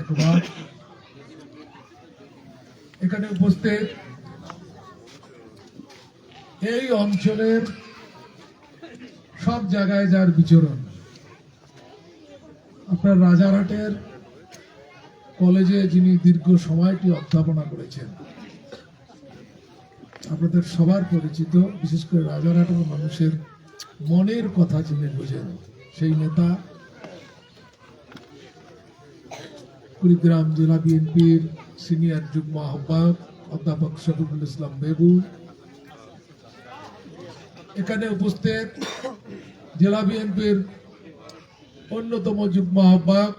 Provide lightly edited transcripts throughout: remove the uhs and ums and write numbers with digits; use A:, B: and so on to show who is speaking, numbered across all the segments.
A: সাধুবাদ। এখানে উপস্থিত এই অঞ্চলের সব জায়গায় যার বিচরণ, আপনার রাজারহাটের কলেজে যিনি দীর্ঘ সময়টি অধ্যাপনা করেছেন, আপনাদের সবার পরিচিত, বিশেষ করে রাজারহাটের মানুষের মনের কথা যিনি বোঝেন, সেই নেতা, কুড়িগ্রাম জেলা বিএনপির সিনিয়র যুগ্ম আহ্বায়ক অধ্যাপক শফিকুল ইসলাম বেবু। এখানে উপস্থিত জেলা বিএনপির অন্যতম যুগ্ম আহ্বায়ক,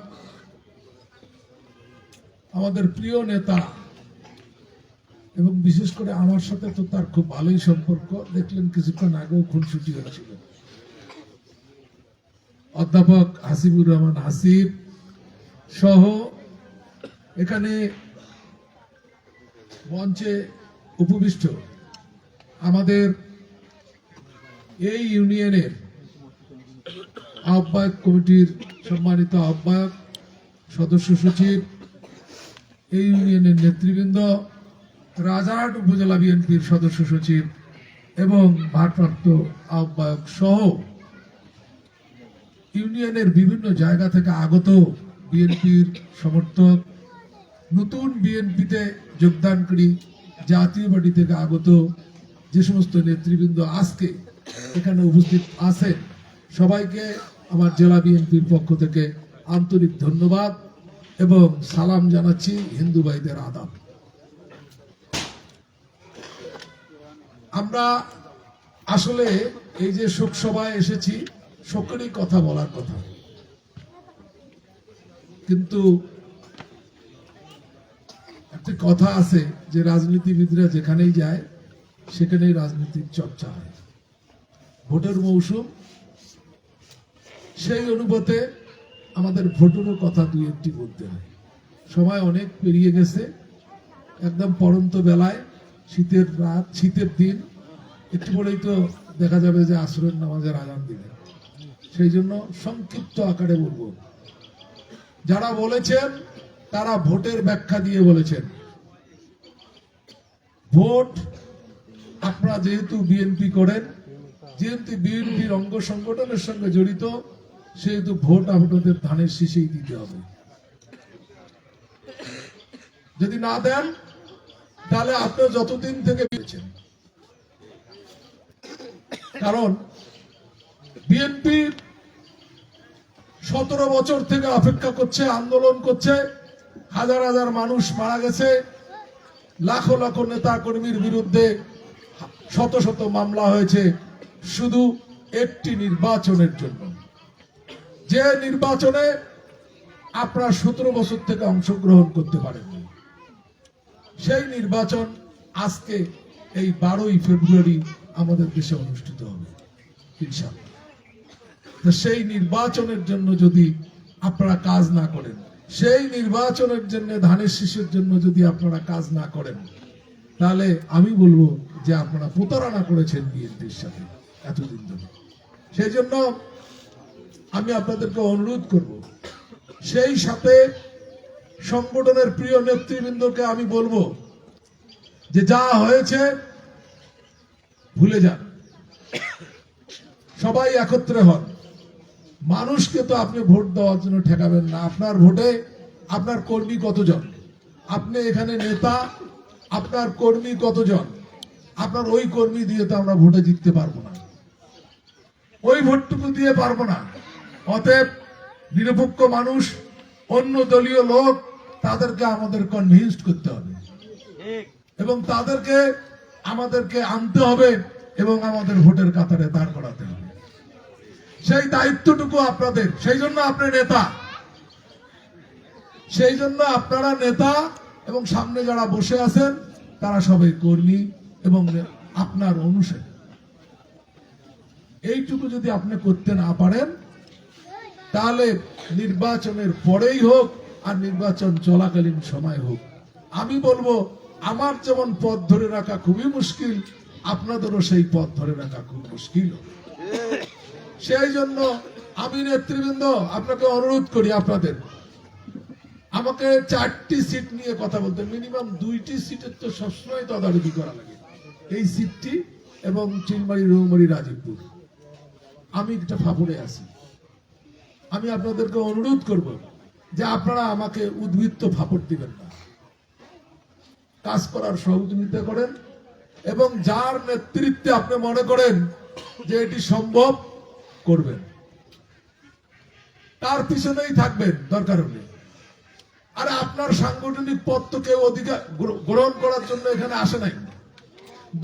A: আমাদের প্রিয় নেতা, এবং বিশেষ করে আমার সাথে তো তার খুব ভালোই সম্পর্ক, দেখলেন কিছুক্ষণ আগেও খুনসুটি হয়েছিল, অধ্যাপক হাসিবুর রহমান হাসিব সহ এখানে মঞ্চে উপবিষ্ট আমাদের এই ইউনিয়নের আহ্বায়ক কমিটির সম্মানিত আহ্বায়ক, সদস্য সচিব, এই ইউনিয়নের নেতৃবৃন্দ, রাজারহাট উপজেলা বিএনপির সদস্য সচিব এবং ভারপ্রাপ্ত আহ্বায়ক সহ ইউনিয়নের বিভিন্ন জায়গা থেকে আগত বিএনপির সমর্থক, নতুন বিএনপিতে যোগদানকারী, জাতীয় পার্টি থেকে আগত যে সমস্ত নেতৃবৃন্দ আজকে এখানে উপস্থিত আছেন, সবাইকে আমার জেলা বিএনপির পক্ষ থেকে আন্তরিক ধন্যবাদ এবং সালাম জানাচ্ছি, হিন্দু ভাইদের আদাব। আমরা আসলে এই যে শোক সভায় এসেছি, শোকেরই কথা বলার কথা, কিন্তু একটা কথা আছে যে রাজনীতিবিদরা যেখানেই যায় সেখানেই রাজনীতির চর্চা হয়। ভোটের মৌসুম, সেই অনুপাতে আমাদের ভোটেরও কথা দুই একটি বলতে হয়। সময় অনেক পেরিয়ে গেছে, একদম পড়ন্ত বেলায়, শীতের রাত, শীতের দিন, একটু পরেই তো দেখা যাবে যে আসরের নামাজের আজান দিবে। সেই জন্য সংক্ষিপ্ত আকারে বলবো, যারা বলেছেন তারা ভোটের ব্যাখ্যা দিয়ে বলেছেন। ভোট আপনারা যেহেতু বিএনপি করেন, যেহেতু বিএনপির অঙ্গ সংগঠনের সঙ্গে জড়িত, সেহেতু ভোট আপনাদের ধানের শীষেই দিতে হবে। যদি না দেন তাহলে আপনি যতদিন থেকে পেয়েছেন, কারণ বিএনপি 17 বছর থেকে অপেক্ষা করছে, আন্দোলন করছে, হাজার হাজার মানুষ মারা গেছে, লাখো লাখো নেতা কর্মীর বিরুদ্ধে শত শত মামলা হয়েছে, শুধু একটি নির্বাচনের জন্য, যে নির্বাচনে আপনারা 17 বছর থেকে অংশগ্রহণ করতে পারেন। সেই নির্বাচন আজকে এই 12ই ফেব্রুয়ারি আমাদের দেশে অনুষ্ঠিত হবে ইনশাআল্লাহ। সেই নির্বাচনের জন্য যদি আপনারা কাজ না করেন, সেই নির্বাচনের জন্য ধানের শীষের জন্য যদি আপনারা কাজ না করেন, তাহলে আমি বলবো যে আপনারা প্রতারণা করেছেন বিএনপির সাথে এতদিন ধরে। সেই জন্য আমি আপনাদেরকে অনুরোধ করব, সেই সাথে সংগঠনের প্রিয় নেতৃবৃন্দকে আমি বলবো যে যা হয়েছে ভুলে যান, সবাই একত্রে হন। মানুষকে তো আপনি ভোট দেওয়ার জন্য ঠেকাবেন না। আপনার ভোটে আপনার কর্মী কতজন, আপনি এখানে নেতা, আপনার কর্মী কতজন, আপনার ওই কর্মী দিয়ে তো আমরা ভোটে জিততে পারবো না, ওই ভোটটুকু দিয়ে পারবো না। অতএব নিরপেক্ষ মানুষ, অন্য দলীয় লোক, তাদেরকে আমাদের কনভিন্সড করতে হবে এবং তাদেরকে আমাদেরকে আনতে হবে এবং আমাদের ভোটের কাতারে দাঁড় করাতে হবে। সেই দায়িত্বটুকু আপনাদের। সেই জন্য আপনি নেতা, সেই জন্য আপনারা নেতা এবং সামনে যারা বসে আছেন তারা সবাই কর্মী এবং আপনার অনুসারী। এইটুকু যদি আপনি করতে না পারেন, তাহলে নির্বাচনের পরেই হোক আর নির্বাচন চলাকালীন সময় হোক, আমি বলবো আমার যেমন পথ ধরে রাখা খুবই মুশকিল, আপনাদেরও সেই পথ ধরে রাখা খুব মুশকিল। সেই জন্য আমি নেতৃবৃন্দ আপনাকে অনুরোধ করি, আমাকে 4টি সিট নিয়ে কথা বলতে, মিনিমাম 2টি সিটের তো সবসময় তদারকি করা লাগে, এই সিটটি এবং চিলমারি, রৌমারি, রাজীবপুর। আমি একটা ফাঁপড়ে আছি। আমি আপনাদেরকে অনুরোধ করব যে আপনারা আমাকে উদ্বৃত্ত ফাঁপড় দিবেন না, কাজ করার সহযোগিতা করেন এবং যার নেতৃত্বে আপনি মনে করেন যে এটি সম্ভব করবেন, তার পিছনেই থাকবেন দরকার হলে। আর আপনার সাংগঠনিক পদ তো কেউ অধিকার গ্রহণ করার জন্য এখানে আসে নাই,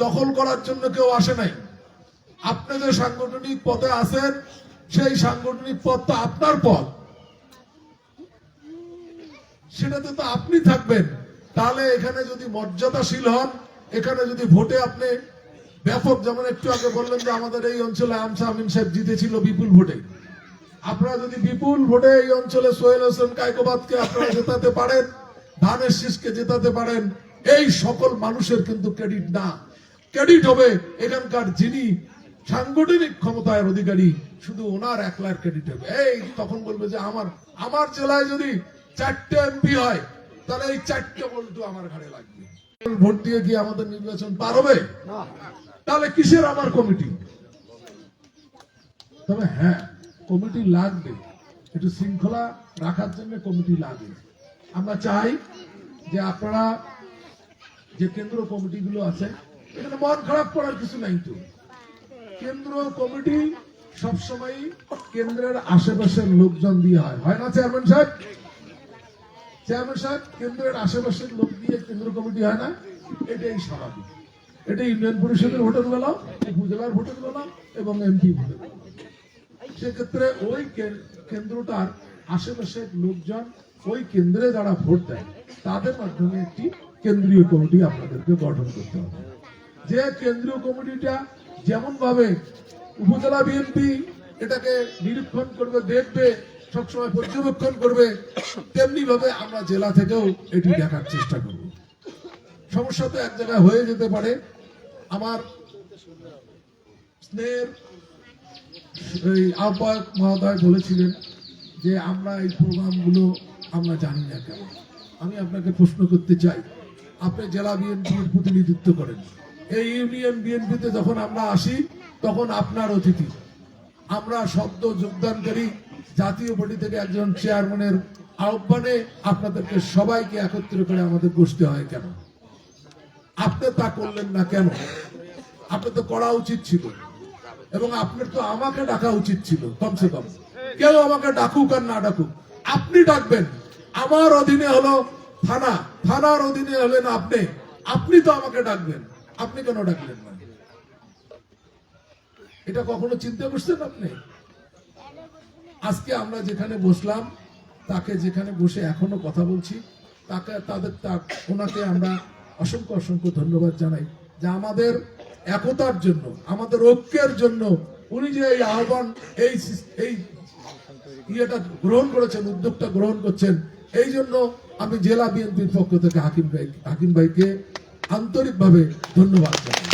A: দখল করার জন্য কেউ আসে নাই। আপনি যে সাংগঠনিক পদে আছেন সেই সাংগঠনিক পদ তো আপনার পদ, সেটাতে তো আপনি থাকবেন। তাহলে এখানে যদি মর্যাদাশীল হন, এখানে যদি ভোটে আপনি ব্যাপক, যেমন একটু আগে বললেন যে আমাদের এই অঞ্চলে আমসা আমিন সাহেব জিতেছিল বিপুল ভোটে, আপনারা যদি বিপুল ভোটে এই অঞ্চলে সোহেল হোসেন কায়কোবাদকে আপনারা জেতাতে পারেন, ধানের শীষকে জেতাতে পারেন, এই সকল মানুষের কিন্তু ক্রেডিট না, ক্রেডিট হবে এখানকার যিনি সাংগঠনিক ক্ষমতার অধিকারী, শুধু ওনার একলার ক্রেডিট হবে। এই তখন বলবে যে আমার জেলায় যদি 4টে এমপি হয় তাহলে এই 4টে বল্টু আমার ঘাড়ে লাগবে। ভোট দিয়ে কি আমাদের নির্বাচন পার হবে? তাহলে কিসের আমার কমিটি? তবে হ্যাঁ, কমিটি লাগবে, একটু শৃঙ্খলা রাখার জন্য কমিটি লাগে। আমরা চাই যে আপনারা যে কেন্দ্র কমিটিগুলো আছে, এখানে মন খারাপ করার কিছু নাই তো। কেন্দ্র কমিটি সবসময় কেন্দ্রের আশেপাশের লোকজন দিয়ে হয় না চেয়ারম্যান সাহেব? চেয়ারম্যান সাহেব, কেন্দ্রের আশেপাশের লোক দিয়ে কেন্দ্র কমিটি হয় না? এটাই স্বাভাবিক। এটা ইউনিয়ন পরিষদের ভোটের বেলাও, উপজেলার ভোটের বেলাও এবং এমপি ভোটের বেলাও। সেক্ষেত্রে ওই কেন্দ্রটার আশেপাশের লোকজন, ওই কেন্দ্রে যারা ভোট দেয় তাদের মাধ্যমে একটি কেন্দ্রীয় কমিটি আপনাদেরকে গঠন করতে হবে। যে কেন্দ্রীয় কমিটিটা যেমন ভাবে উপজেলা বিএনপি এটাকে নিরীক্ষণ করবে, দেখবে, সবসময় পর্যবেক্ষণ করবে, তেমনি ভাবে আমরা জেলা থেকেও এটি দেখার চেষ্টা করব। সমস্যা তো এক জায়গায় হয়ে যেতে পারে। আমার স্নেহের এই আহ্বায়ক মহোদয় বলেছিলেন যে আমরা এই প্রোগ্রামগুলো আমরা জানি না কেন। আমি আপনাকে প্রশ্ন করতে চাই, আপনি জেলা বিএনপির প্রতিনিধিত্ব করেন, এই ইউনিয়ন বিএনপিতে যখন আমরা আসি তখন আপনার অতিথি, আমরা সদ্য যোগদানকারী জাতীয় বডি থেকে একজন চেয়ারম্যানের আহ্বানে আপনাদেরকে সবাইকে একত্রিত করে আমাদের বসতে হয় কেন? আপনি তা করলেন না কেন? আপনি তো করা উচিত ছিল, এবং আপনার তো আমাকে ডাকা উচিত ছিল। কমসে কম কেউ আমাকে ডাকুক আর না ডাকুক, আপনি ডাকবেন। আমার অধীনে হলো থানা, থানার অধীনে হলেন আপনি, আপনি তো আমাকে ডাকবেন, আপনি কেন ডাকলেন না? এটা কখনো চিন্তা করছেন আপনি? আজকে আমরা যেখানে বসলাম, তাকে যেখানে বসে এখনো কথা বলছি, ওনাকে আমরা অসংখ্য অসংখ্য ধন্যবাদ জানাই যে আমাদের একতার জন্য, আমাদের ঐক্যের জন্য উনি যে এই আহ্বান, এই ইয়েটা গ্রহণ করেছেন, উদ্যোগটা গ্রহণ করছেন, এই জন্য আমি জেলা বিএনপির পক্ষ থেকে হাকিম ভাইকে আন্তরিকভাবে ধন্যবাদ জানাই।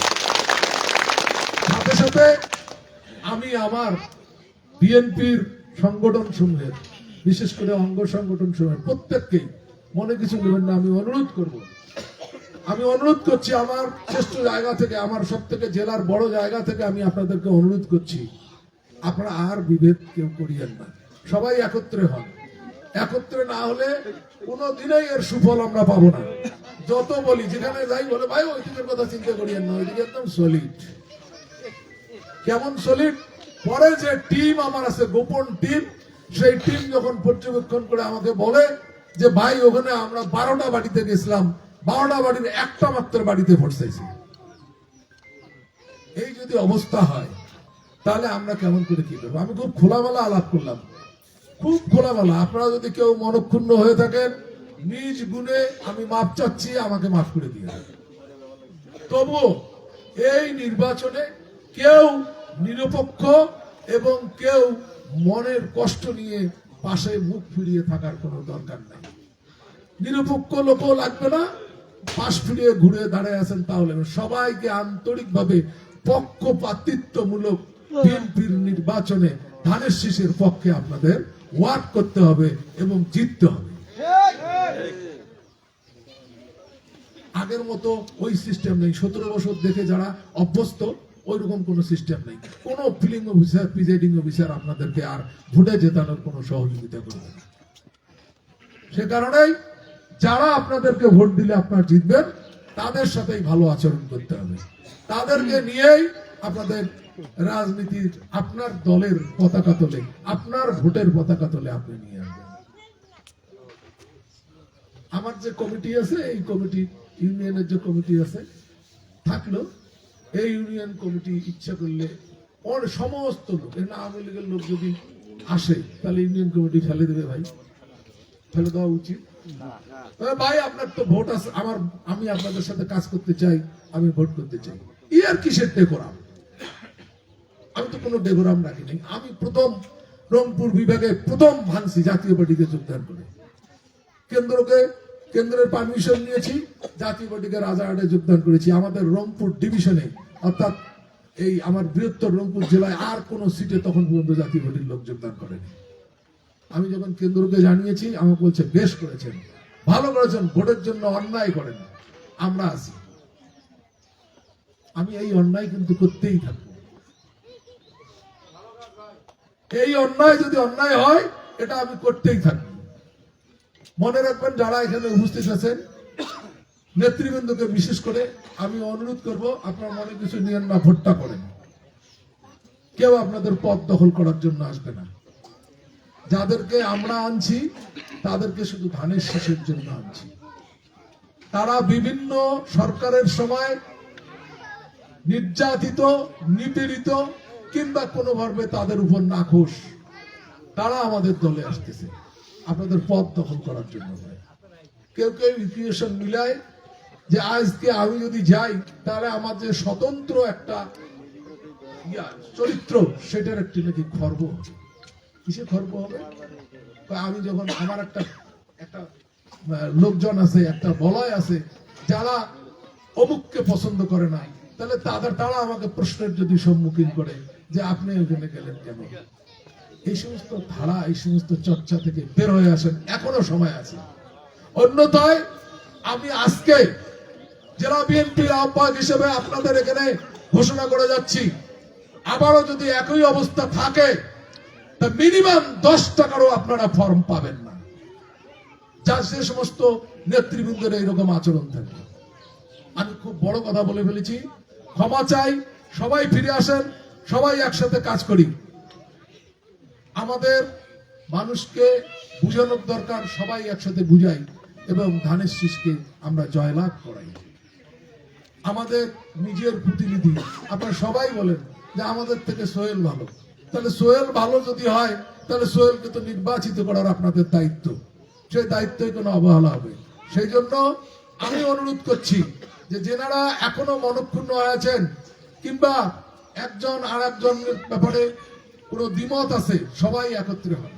A: সাথে সাথে আমি আমার বিএনপির সংগঠন সমূহের, বিশেষ করে অঙ্গ সংগঠন সমূহের প্রত্যেককেই, মনে কিছু নেবেন না, আমি অনুরোধ করছি আমার শ্রেষ্ঠ জায়গা থেকে, আমার সব থেকে জেলার বড় জায়গা থেকে আমি আপনাদেরকে অনুরোধ করছি, আপনারা আর বিভেদ কেউ করিয়েন না, সবাই একত্রে হন। একত্রে না হলে কোনোদিনই এর সুফল আমরা পাবো না। যত বলি, যেখানে যাই বলে ভাই ওই দিকের কথা চিন্তা করিয়েন না, ওইদিকে একদম সলিড। কেমন সলিড? পরে যে টিম আমার আছে, গোপন টিম, সেই টিম যখন পর্যবেক্ষণ করে আমাকে বলে যে ভাই ওখানে আমরা 12টা বাড়িতে গেছিলাম, 12টা বাড়ির একটা মাত্র বাড়িতে ভোট চাইছি। এই যদি অবস্থা হয় তাহলে আমরা কেমন করে কি করবো? আমি খুব খোলামেলা আলাপ করলাম, খুব খোলামেলা। আপনারা যদি কেউ মনক্ষুণ্ণ হয়ে থাকেন, নিজ গুণে আমি মাপ চাচ্ছি, আমাকে মাফ করে দিয়ে। তবুও এই নির্বাচনে কেউ নিরপেক্ষ এবং কেউ মনের কষ্ট নিয়ে পাশে মুখ ফিরিয়ে থাকার কোনো দরকার নাই। নিরপেক্ষ লোকও লাগবে না, পাশ ফিরিয়ে ঘুরে দাঁড়ায় আছেন তাহলে। সবাইকে আন্তরিকভাবে পক্ষপাতিত্বমূলক বিএনপির নির্বাচনে ধানের শীষের পক্ষে আপনাদের ওয়ার্ক করতে হবে এবং জিততে হবে। আগের মতো ওই সিস্টেম নেই। 17 বছর দেখে যারা অভ্যস্ত ওই রকম কোনো সিস্টেম নেই। কোনো ফিলিং অফিসার, প্রিজাইডিং অফিসার আপনাদেরকে আর ভোটে জেতানোর কোনো সহযোগিতা করবে না। সে কারণেই যারা আপনাদেরকে ভোট দিলে আপনারা জিতবেন, তাদের সাথেই ভালো আচরণ করতে হবে। তাদেরকে নিয়েই আপনাদের রাজনীতির, আপনার দলের পতাকা তোলে, আপনার ভোটের পতাকা তোলে আপনি নিয়ে আসবেন। আমার যে কমিটি আছে, এই কমিটি, ইউনিয়নের যে কমিটি আছে থাকলো, এই ইউনিয়ন কমিটি ইচ্ছা করলে সমস্ত লোক, আওয়ামী লীগের লোক যদি আসে তাহলে ইউনিয়ন কমিটি ফেলে দেবে। ভাই, ফেলে দেওয়া উচিত ভাই। আপনার তো ভোট আছে, আমি আপনাদের সাথে কাজ করতে চাই, আমি ভোট করতে চাই। ইয়ার কিসের ডেকোরাম? আমি তো কোনো ডেকোরাম রাখিনি। আমি প্রথম রংপুর বিভাগে প্রথম ভাঙছি জাতীয় পার্টিকে যোগদান করে। কেন্দ্রের পারমিশন নিয়েছি, জাতীয় পার্টিকে রাজারহাটে যোগদান করেছি। আমাদের রংপুর ডিভিশনে, অর্থাৎ এই আমার বৃহত্তর রংপুর জেলায় আর কোন সিটে তখন পর্যন্ত জাতীয় পার্টির লোক যোগদান করেনি। আমি যখন কেন্দ্রকে জানিয়েছি, আমাকে বলছে বেশ করেছেন, ভালো করেছেন, ভোটের জন্য অন্যায় করেন, আমরা আছি। আমি এই অন্যায় কিন্তু করতেই থাকবো। এই অন্যায় যদি অন্যায় হয়, এটা আমি করতেই থাকবো। মনে রাখবেন, যারা এখানে উপস্থিত আছেন, নেতৃবৃন্দকে বিশেষ করে আমি অনুরোধ করব, আপনার মনে কিছু নিয়েন না, ভোটটা করেন। কেউ আপনাদের পদ দখল করার জন্য আসবে না। যাদেরকে আমরা আনছি তাদেরকে শুধু ধানের শীষের জন্য আনছি। তারা বিভিন্ন সরকারের সময় নির্যাতিত, নিপীড়িত কিংবা কোনোভাবে তাদের উপর নাখোশ, তারা আমাদের দলে আসতেছে আপনাদের পদ দখল করার জন্য। কেউ কেউ ইকুয়েশন মিলায় যে আজকে আমি যদি যাই তাহলে আমার যে স্বতন্ত্র একটা চরিত্র, সেটার একটি নাকি খর্ব। কিসে খর্ব হবে? আমি যখন আমার একটা লোকজন আছে, একটা বলয় আছে, যারা অমুককে পছন্দ করে না, তাহলে তারা আমাকে প্রশ্নের যদি সম্মুখীন করে যে আপনি ওখানে গেলেন কেন? এই সমস্ত ধারা, এই সমস্ত চর্চা থেকে বের হয়ে আসেন, এখনো সময় আছে। অন্যথায় আমি আজকে জেলা বিএনপির আহ্বায়ক হিসেবে আপনাদের এখানে ঘোষণা করে যাচ্ছি, আবারও যদি একই অবস্থা থাকে, তা মিনিমাম 10 টাকারও আপনারা ফর্ম পাবেন না। যা সে সমস্ত নেতৃবৃন্দের এইরকম আচরণ থাকে। আমি খুব বড় কথা বলে ফেলেছি, ক্ষমা চাই। সবাই ফিরে আসেন, সবাই একসাথে কাজ করি। আমাদের মানুষকে বুঝানোর দরকার, সবাই একসাথে বুঝাই এবং ধানের শীষকে আমরা জয়লাভ করাই। আমাদের নিজের প্রতিনিধি আপনারা সবাই বলেন যে আমাদের থেকে সোহেল ভালো, তাহলে সোহেল ভালো যদি হয়, তাহলে সোহেলকে তো নির্বাচিত করার আপনাদের দায়িত্ব। সেই দায়িত্বই কোনো অবহেলা হবে। সেই জন্য আমি অনুরোধ করছি যে যেনারা এখনো মনক্ষুণ্ণ হয়েছেন কিংবা একজন আর একজনের ব্যাপারে কোনো দ্বিমত আছে, সবাই একত্রে হন।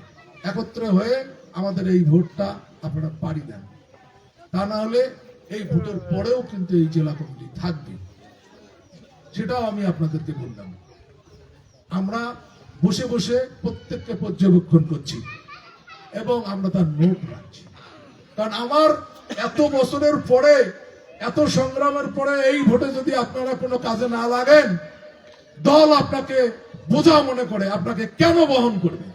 A: একত্রে হয়ে আমাদের এই ভোটটা আপনারা পাড়ি দেন। তা না হলে এই ভোটের পরেও কিন্তু এই জেলা কমিটি থাকবে, সেটাও আমি আপনাদেরকে বললাম। আমরা বসে বসে প্রত্যেককে পর্যবেক্ষণ করছি এবং আমরা তার নোট রাখছি। কারণ আমার এত বছরের পরে, এত সংগ্রামের পরে এই ভোটে যদি আপনারা কোনো কাজে না লাগেন, দল আপনাকে বোঝা মনে করে, আপনাকে কেন বহন করবে?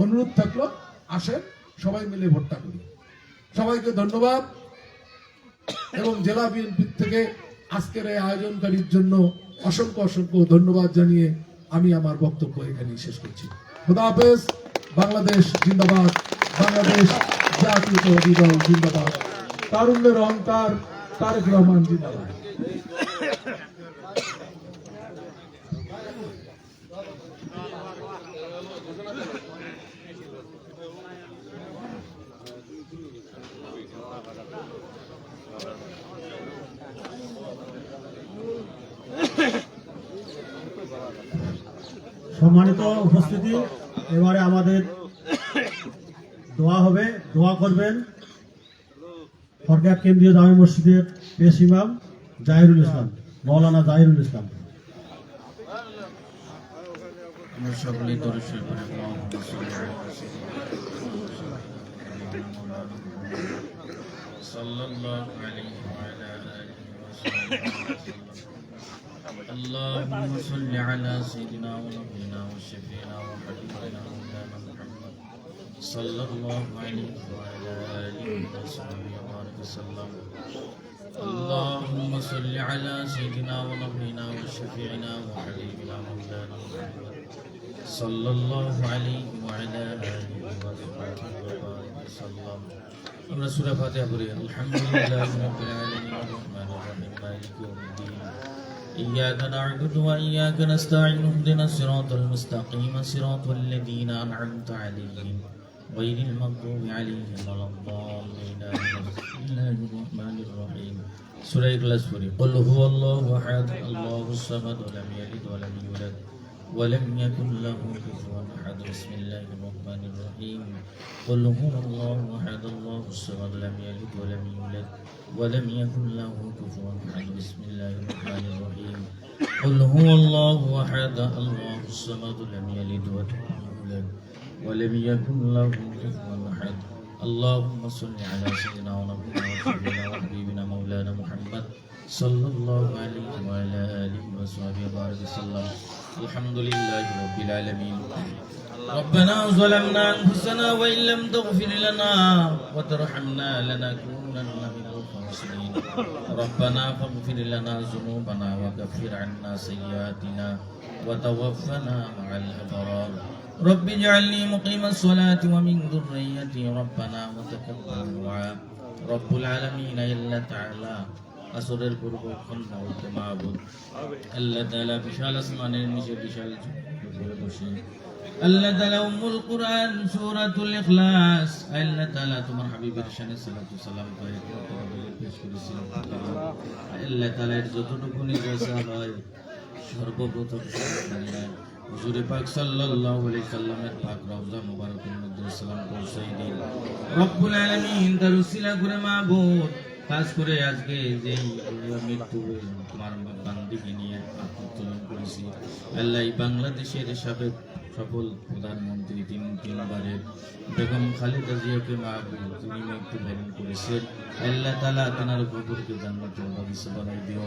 A: অনুরোধ থাকলো, আসেন সবাই মিলে ভোটটা করি। সবাইকে ধন্যবাদ এবং জেলা বিএনপি থেকে আজকের এই আয়োজনকারীর জন্য অসংখ্য অসংখ্য ধন্যবাদ জানিয়ে আমি আমার বক্তব্য এখানেই শেষ করছি। খোদা হাফেজ। বাংলাদেশ জিন্দাবাদ, বাংলাদেশ জাতীয়তাবাদী দল জিন্দাবাদ, তারুণ্যের অহংকার তারেক রহমান জিন্দাবাদ।
B: সম্মানিত উপস্থিতি, এবারে আমাদের দোয়া হবে। দোয়া করবেন সরকার কেন্দ্রীয় জামে মসজিদের পেশ ইমাম জাহিরুল ইসলাম, মৌলানা জাহিরুল ইসলাম।
C: আমরা সকলেই দরুদ শরীফ পড়ি। صلى الله عليه وعلى آله وسلم. اللهم صل على سيدنا ونبينا وشفينا وحبيبنا مولانا محمد صلى الله عليه وعلى آله وصحبه وسلم. اللهم صل على سيدنا ونبينا وشفيعنا وحبيبنا مولانا محمد صلى الله عليه وعلى آله وصحبه وسلم. আমরা সূরা ফাতিহা পড়ি। আলহামদুলিল্লাহি রাব্বিল আলামিন আর-রাহমানির রাহিম মালিকি ইয়াউমিদ্দিন। إياك نعبد وإياك نستعين اهدنا الصراط المستقيم صراط الذين أنعمت عليهم غير المغضوب عليهم ولا الضالين. بسم الله الرحمن الرحيم. سورة الإخلاص পড়ি। قل هو الله أحد الله الصمد لم يلد ولم يولد ولم يكن له كفوا أحد. بسم الله الرحمن الرحيم. قل هو الله أحد الله الصمد لم يلد ولم يولد ولم يكن له كفوا أحد. بسم الله الرحمن الرحيم. قل هو الله أحد الله الصمد لم يلد ولم يولد ولم يكن له كفوا أحد. اللهم صل على سيدنا ونبينا وحبيبنا مولانا محمد صلى الله عليه وعلى آله وصحبه وسلم. الحمد لله رب العالمين. ربنا ظلمنا أنفسنا وإن لم تغفر لنا وترحمنا لنكونن من الخاسرين. ربنا فاغفر لنا ذنوبنا وكفر عنا سيئاتنا وتوفنا مع الأبرار. رب اجعلني مقيم الصلاة ومن ذريتي ربنا وتقبل دعاء. رب العالمين إلا تعالى আসরের পূর্ব খন্ডা হইতে মাহবুব আল্লাহ তাআলা বিশাল আসমানের নিচে বিশাল উপরে বসে আল্লাহ তাআলা উম্মুল কুরআন সূরাতুল ইখলাস আল্লাহ তাআলা তোমার হাবিবের শানে সালাতু সালাম করে তোমাদের পেশ করেছেন। আল্লাহ তাআলা এর যতটুকু নির্দেশা হয় সর্বপ্রথম হুজুরে পাক সাল্লাল্লাহু আলাইহি সাল্লামের পাক রওজা মুবারকের মধ্যে সালাম পৌঁছাই দিন। রব্বুল আলামিন তার উসিলা করে মাহবুব খাস করে আজকে যে মৃত্যু তোমার বান্দিকে নিয়ে উত্তোলন করেছি আল্লাহ বাংলাদেশের সাবেক সফল প্রধানমন্ত্রী তিনবারের বেগম খালেদা জিয়াকে মাহবুব তিনি মৃত্যুবরণ করেছেন। আল্লাহ তাআলা তার কবরকে জান্নাতুল বাগিচা বানাই দিও।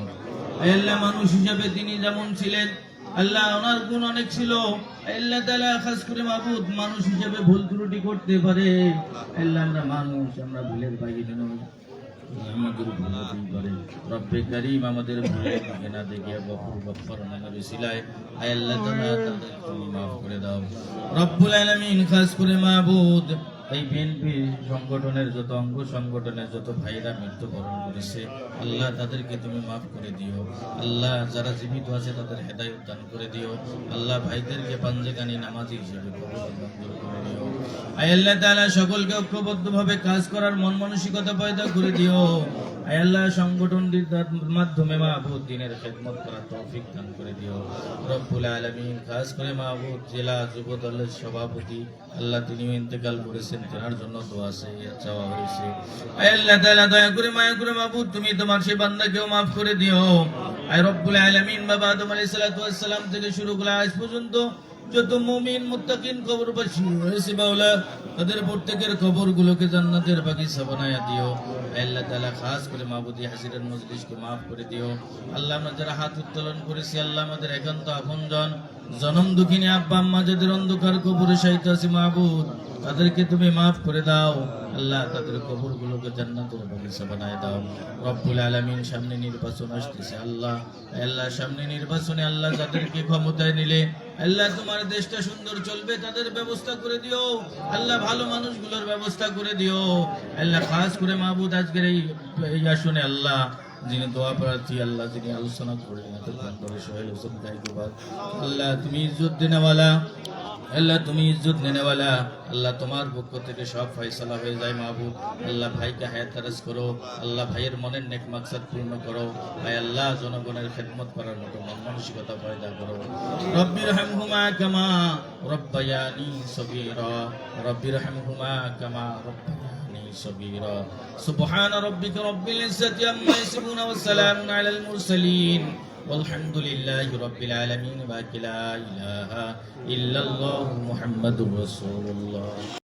C: আল্লাহ মানুষ হিসাবে তিনি যেমন ছিলেন আল্লাহ ওনার গুণ অনেক ছিল। আল্লাহ তাআলা খাস করে মাহবুব মানুষ হিসাবে ভুল ত্রুটি করতে পারে। আল্লাহ আমরা মানুষ, আমরা ভুলের বাইরে নই, আমাদের ভুল হতেই পারে। রব্বে কারীম আমাদের ভুলের দিকে না দেখে গফুর গফফার নামের উসিলায় আয় আল্লাহ তাআলা তাদের তুমি মাফ করে দাও। রব্বুল আলামিন খাস করে মাহবুব এই বিএনপি সংগঠনের যত অঙ্গ সংগঠনের যত ভাইরা মৃত্যুবরণ করেছে আল্লাহ তাদেরকে তুমি মাফ করে দিও। আল্লাহ যারা জীবিত আছে তাদের হেদায়েত দান করে দিও। আল্লাহ ভাইদেরকে পাঞ্জেগানি নামাজি হিসেবে কবুল মঞ্জুর করে দিও। আয় আল্লাহ তাআলা সকলকে ঐক্যবদ্ধভাবে কাজ করার মন মানসিকতা পয়দা করে দিও। আয় আল্লাহ সংগঠনটির মাধ্যমে মাহবুব দ্বীনের খেদমত করার তৌফিক দান করে দিও। রব্বুল আলামিন খাস করে মাহবুব জেলা যুব দলের সভাপতি আল্লাহ তিনিও ইন্তেকাল করেছেন, তেনার জন্য দোয়া চাওয়া হয়েছে। আয় আল্লাহ তাআলা দয়া করে মায়া করে মাহবুব তুমি তোমার সেই বান্দাকেও মাফ করে দিও। আয় রব্বুল আলামিন বাবা আদম আলাইহিস সালাতু ওয়াস সালাম থেকে শুরু করে আজ পর্যন্ত যত মুমিন মুত্তাকিন কবরবাসী হয়েছে মাওলা তাদের প্রত্যেকের কবরগুলোকে জান্নাতের বাগিচা বানায়া দিও। আল্লাহ তাআলা খাস করে মাহবুদি হাজিরের মজলিসকে মাফ করে দিও। আল্লাহ আমরা যারা হাত উত্তোলন করেছি আল্লাহ আমাদের একান্ত আপনজন জনম দুঃখিনী আব্বা আম্মা যাদের অন্ধকার কবরে শায়িত আছে মাহবুব তাদেরকে তুমি মাফ করে দাও। আল্লাহ তাদের কবরগুলোকে জান্নাতের বাগিচা বানায় দাও। রব্বুল আলামিন সামনে নির্বাচন আসতেছে আল্লাহ আল্লাহ সামনে নির্বাচনে আল্লাহ যাদেরকে ক্ষমতায় নিলে আল্লাহ তোমার দেশটা সুন্দর চলবে তাদের ব্যবস্থা করে দিও। আল্লাহ ভালো মানুষগুলোর ব্যবস্থা করে দিও। আল্লাহ খাস করে মাহবুব আজকের এই আসনে আল্লাহ যিনি দোয়া প্রার্থী আল্লাহ যিনি আলোচনা করলেন সোহেল হোসেন গাইবাদ আল্লাহ তুমি ইজ্জত দেনেওয়ালা আল্লাহ তুমি ইজ্জত নেনেওয়ালা আল্লাহ তোমার পক্ষ থেকে সব ফয়সালা হয়ে যায় মাহবুব। আল্লাহ ভাইকে হায়াত দারাজ করো। আল্লাহ ভাইয়ের মনের নেক মাকসাদ পূর্ণ করো। আয় আল্লাহ জনগণের খেদমত করার মতো মন মানসিকতা পয়দা করো। রব্বির হামহুমা কামা রব্বায়ানি সগীরা রব্বির হামহুমা কামা রব্বায়ানি সগীরা সুবহান রাব্বিকা রব্বিল ইজ্জাতি আম্মা ইয়াসিফুন ওয়া সালামুন আলাল মুরসালিন والحمد لله رب العالمين لا إله إلا الله محمد رسول الله